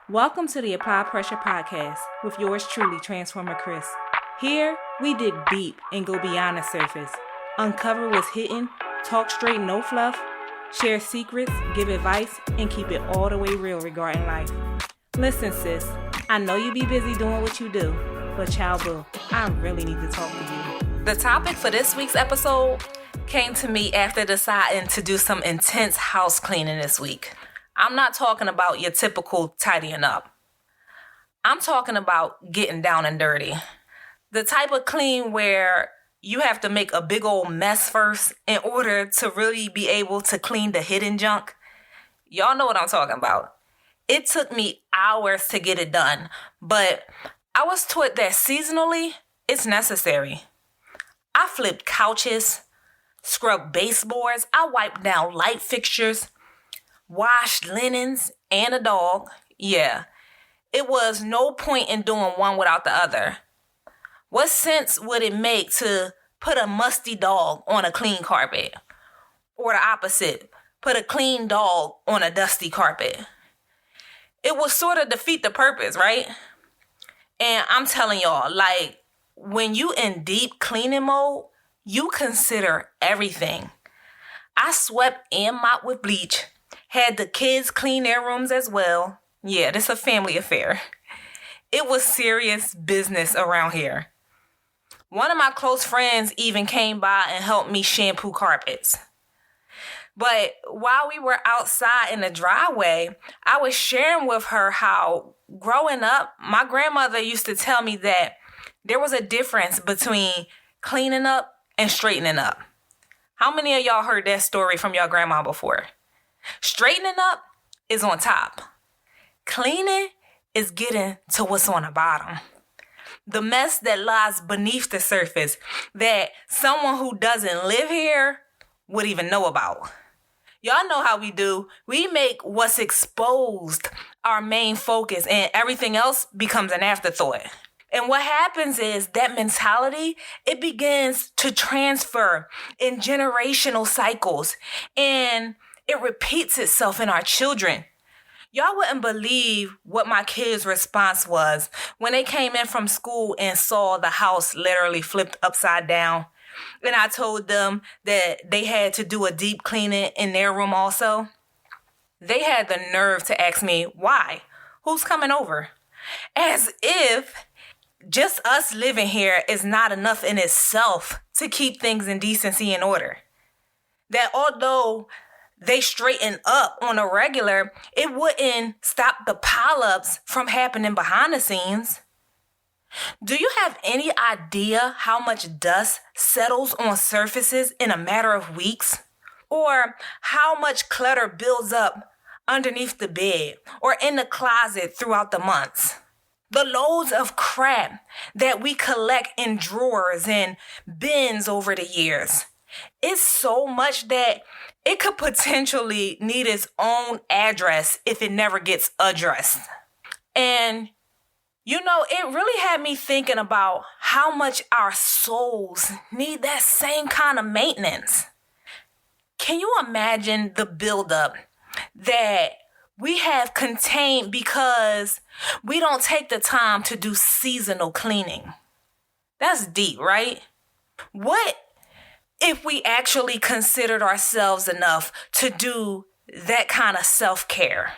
Welcome to the Apply Pressure Podcast with yours truly, Transformer Chris. Here, we dig deep and go beyond the surface, uncover what's hidden, talk straight, no fluff, share secrets, give advice, and keep it all the way real regarding life. Listen, sis, I know you be busy doing what you do, but child boo, I really need to talk to you. The topic for this week's episode came to me after deciding to do some intense house cleaning this week. I'm not talking about your typical tidying up. I'm talking about getting down and dirty. The type of clean where you have to make a big old mess first in order to really be able to clean the hidden junk. Y'all know what I'm talking about. It took me hours to get it done, but I was taught that seasonally, it's necessary. I flipped couches, scrubbed baseboards, I wiped down light fixtures, washed linens, and a dog. Yeah, it was no point in doing one without the other. What sense would it make to put a musty dog on a clean carpet? Or the opposite, put a clean dog on a dusty carpet? It would sort of defeat the purpose, right? And I'm telling y'all, like, when you in deep cleaning mode, you consider everything. I swept and mopped with bleach. Had the kids clean their rooms as well. Yeah, this is a family affair. It was serious business around here. One of my close friends even came by and helped me shampoo carpets. But while we were outside in the driveway, I was sharing with her how growing up, my grandmother used to tell me that there was a difference between cleaning up and straightening up. How many of y'all heard that story from your grandma before? Straightening up is on top. Cleaning is getting to what's on the bottom. The mess that lies beneath the surface that someone who doesn't live here would even know about. Y'all know how we do. We make what's exposed our main focus and everything else becomes an afterthought. And what happens is that mentality, it begins to transfer in generational cycles and it repeats itself in our children. Y'all wouldn't believe what my kids' response was when they came in from school and saw the house literally flipped upside down. And I told them that they had to do a deep cleaning in their room also. They had the nerve to ask me, why? Who's coming over? As if just us living here is not enough in itself to keep things in decency and order. That although they straighten up on a regular, it wouldn't stop the pileups from happening behind the scenes. Do you have any idea how much dust settles on surfaces in a matter of weeks? Or how much clutter builds up underneath the bed or in the closet throughout the months? The loads of crap that we collect in drawers and bins over the years. It's so much that it could potentially need its own address if it never gets addressed. And, you know, it really had me thinking about how much our souls need that same kind of maintenance. Can you imagine the buildup that we have contained because we don't take the time to do seasonal cleaning? That's deep, right? What if we actually considered ourselves enough to do that kind of self-care?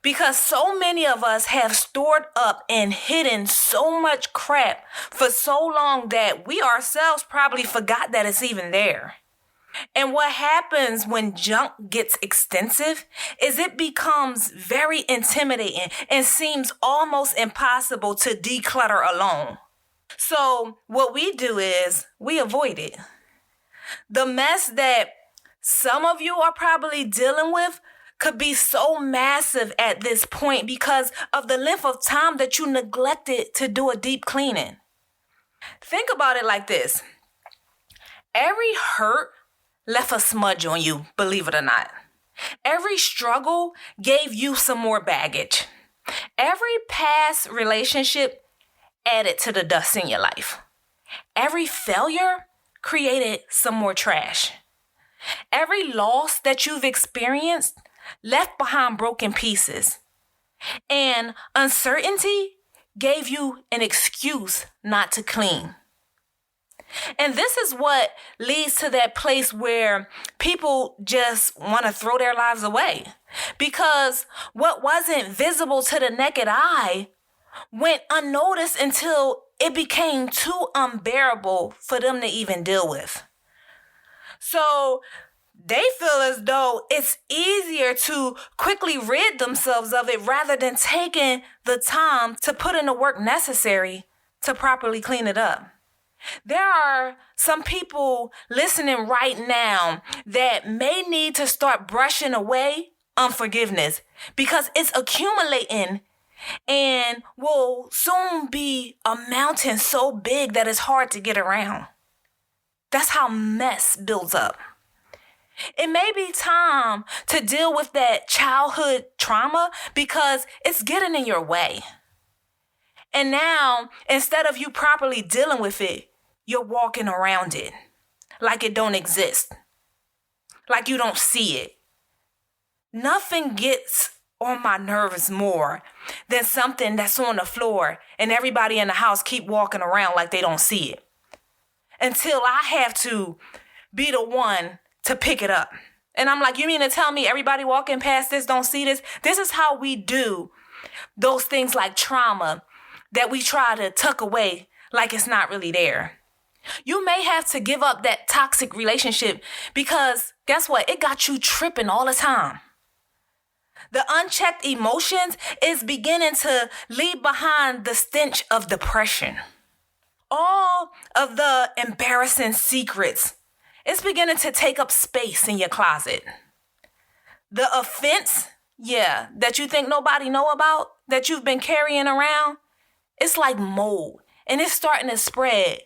Because so many of us have stored up and hidden so much crap for so long that we ourselves probably forgot that it's even there. And what happens when junk gets extensive is it becomes very intimidating and seems almost impossible to declutter alone. So what we do is we avoid it. The mess that some of you are probably dealing with could be so massive at this point because of the length of time that you neglected to do a deep cleaning. Think about it like this. Every hurt left a smudge on you, believe it or not. Every struggle gave you some more baggage. Every past relationship added to the dust in your life. Every failure created some more trash. Every loss that you've experienced left behind broken pieces. And uncertainty gave you an excuse not to clean. And this is what leads to that place where people just want to throw their lives away. Because what wasn't visible to the naked eye went unnoticed until it became too unbearable for them to even deal with. So they feel as though it's easier to quickly rid themselves of it rather than taking the time to put in the work necessary to properly clean it up. There are some people listening right now that may need to start brushing away unforgiveness because it's accumulating and will soon be a mountain so big that it's hard to get around. That's how mess builds up. It may be time to deal with that childhood trauma because it's getting in your way. And now, instead of you properly dealing with it, you're walking around it like it don't exist, like you don't see it. Nothing gets on my nerves more than something that's on the floor and everybody in the house keep walking around like they don't see it until I have to be the one to pick it up. And I'm like, you mean to tell me everybody walking past this don't see this? This is how we do those things like trauma that we try to tuck away like it's not really there. You may have to give up that toxic relationship because guess what? It got you tripping all the time. The unchecked emotions is beginning to leave behind the stench of depression. All of the embarrassing secrets, it's beginning to take up space in your closet. The offense, that you think nobody know about, that you've been carrying around, it's like mold and it's starting to spread.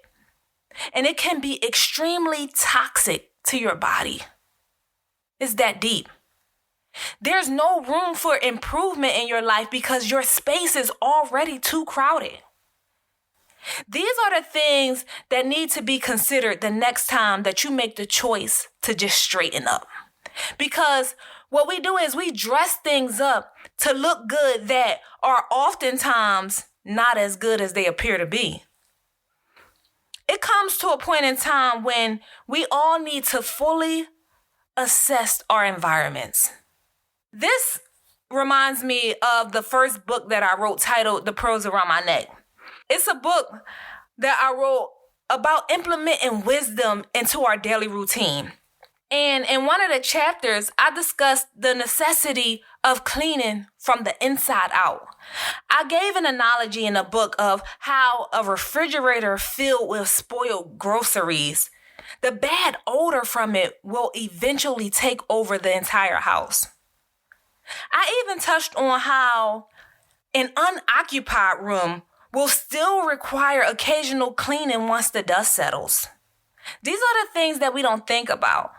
And it can be extremely toxic to your body. It's that deep. There's no room for improvement in your life because your space is already too crowded. These are the things that need to be considered the next time that you make the choice to just straighten up. Because what we do is we dress things up to look good that are oftentimes not as good as they appear to be. It comes to a point in time when we all need to fully assess our environments. This reminds me of the first book that I wrote titled The Pearls Around My Neck. It's a book that I wrote about implementing wisdom into our daily routine. And in one of the chapters, I discussed the necessity of cleaning from the inside out. I gave an analogy in the book of how a refrigerator filled with spoiled groceries, the bad odor from it will eventually take over the entire house. I even touched on how an unoccupied room will still require occasional cleaning once the dust settles. These are the things that we don't think about.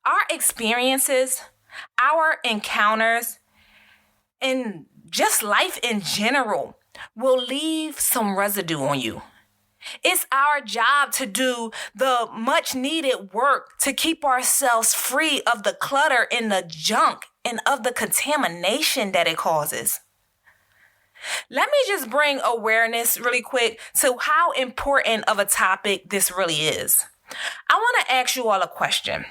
Our experiences, our encounters, and just life in general will leave some residue on you. It's our job to do the much needed work to keep ourselves free of the clutter and the junk and of the contamination that it causes. Let me just bring awareness really quick to how important of a topic this really is. I want to ask you all a question.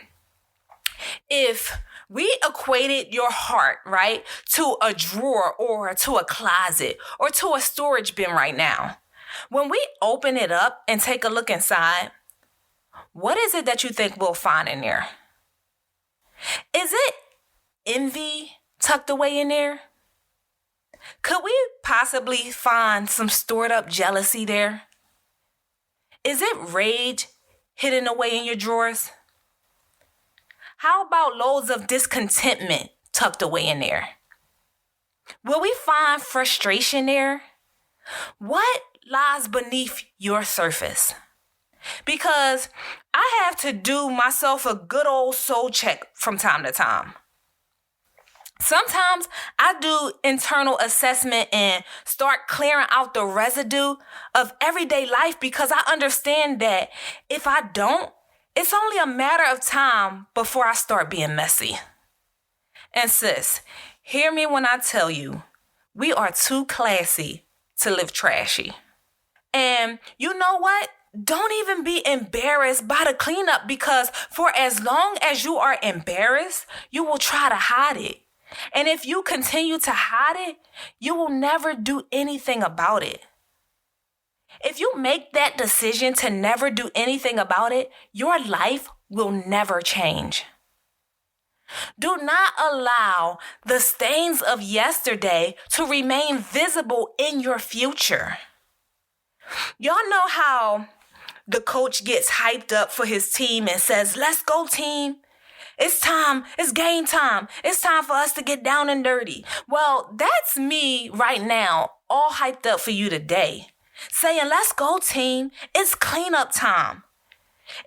If we equated your heart, right, to a drawer or to a closet or to a storage bin right now, when we open it up and take a look inside, what is it that you think we'll find in there? Is it envy tucked away in there? Could we possibly find some stored up jealousy there? Is it rage hidden away in your drawers? How about loads of discontentment tucked away in there? Will we find frustration there? What lies beneath your surface? Because I have to do myself a good old soul check from time to time. Sometimes I do internal assessment and start clearing out the residue of everyday life because I understand that if I don't, it's only a matter of time before I start being messy. And sis, hear me when I tell you, we are too classy to live trashy. And you know what? Don't even be embarrassed by the cleanup, because for as long as you are embarrassed, you will try to hide it. And if you continue to hide it, you will never do anything about it. If you make that decision to never do anything about it, your life will never change. Do not allow the stains of yesterday to remain visible in your future. Y'all know how the coach gets hyped up for his team and says, "Let's go, team. It's time. It's game time. It's time for us to get down and dirty." Well, that's me right now, all hyped up for you today, saying, "Let's go, team. It's cleanup time."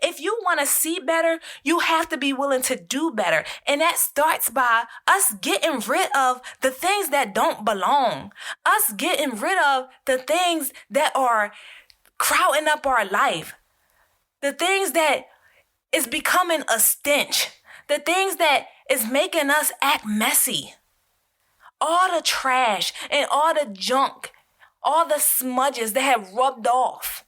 If you want to see better, you have to be willing to do better. And that starts by us getting rid of the things that don't belong. Us getting rid of the things that are crowding up our life. The things that is becoming a stench. The things that is making us act messy. All the trash and all the junk, all the smudges that have rubbed off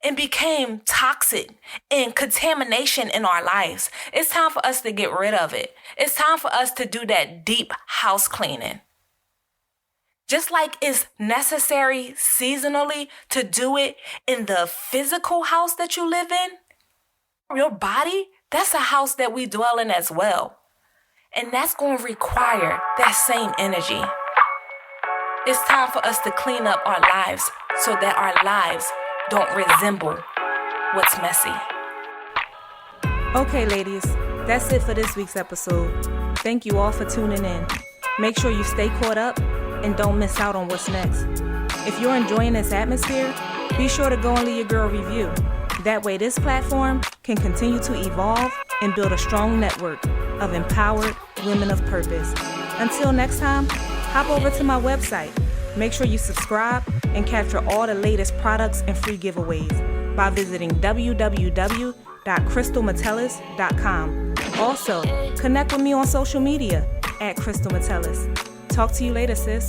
and became toxic and contamination in our lives. It's time for us to get rid of it. It's time for us to do that deep house cleaning. Just like it's necessary seasonally to do it in the physical house that you live in, your body, that's a house that we dwell in as well. And that's going to require that same energy. It's time for us to clean up our lives so that our lives don't resemble what's messy. Okay, ladies, that's it for this week's episode. Thank you all for tuning in. Make sure you stay caught up and don't miss out on what's next. If you're enjoying this atmosphere, be sure to go and leave your girl a review. That way this platform can continue to evolve and build a strong network of empowered women of purpose. Until next time, hop over to my website. Make sure you subscribe and capture all the latest products and free giveaways by visiting www.crystalmetellus.com. Also, connect with me on social media @CrystalMetellus. Talk to you later, sis.